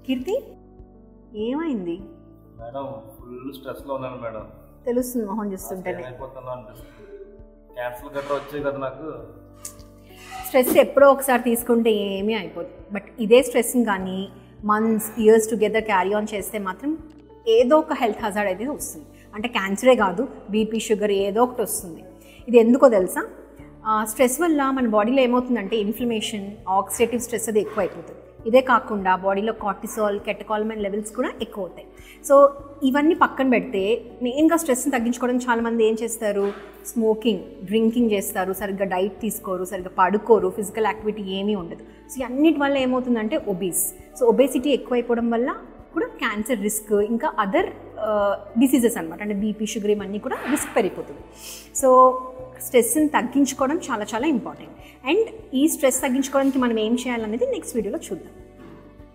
కీర్తి ఏమైంది madam? Full స్ట్రెస్లో ఉన్నాను madam. తెలుస్తుంది మొహం చూస్తుంటేనే. క్యాన్సర్ గట్రా వచ్చాయి కదా నాకు. స్ట్రెస్ ఎప్పుడో ఒకసారి తీసుకుంటే ఏమీ అయిపోదు, బట్ ఇదే స్ట్రెస్ని కానీ months years together carry on చేస్తే మాత్రం ఏదో ఒక హెల్త్ హజార్డ్ అయితే వస్తుంది. అంటే క్యాన్సరే కాదు, బీపీ, షుగర్ ఏదో ఒకటి వస్తుంది. ఇది ఎందుకో తెలుసా? స్ట్రెస్ వల్ల మన బాడీలో ఏమవుతుందంటే ఇన్ఫ్లమేషన్, ఆక్సిడేటివ్ స్ట్రెస్ అది ఎక్కువ అయిపోతుంది. ఇదే కాకుండా బాడీలో కార్టిసాల్, కెటకాల్మైన్ లెవెల్స్ కూడా ఎక్కువ అవుతాయి. సో ఇవన్నీ పక్కన పెడితే మెయిన్గా స్ట్రెస్ని తగ్గించుకోవడానికి చాలామంది ఏం చేస్తారు? స్మోకింగ్, డ్రింకింగ్ చేస్తారు, సరిగ్గా డైట్ తీసుకోరు, సరిగ్గా పడుకోరు, ఫిజికల్ యాక్టివిటీ ఏమీ ఉండదు. సో అన్నిటి వల్ల ఏమవుతుందంటే ఒబీస్. సో ఒబేసిటీ ఎక్కువైపోవడం వల్ల కూడా క్యాన్సర్ రిస్క్, ఇంకా అదర్ డిసీజెస్ అనమాట, అంటే బీపీ, షుగర్ ఇవన్నీ కూడా రిస్క్ పెరిగిపోతుంది. సో స్ట్రెస్ని తగ్గించుకోవడం చాలా చాలా ఇంపార్టెంట్. అండ్ ఈ స్ట్రెస్ తగ్గించుకోవడానికి మనం ఏం చేయాలనేది నెక్స్ట్ వీడియోలో చూద్దాం.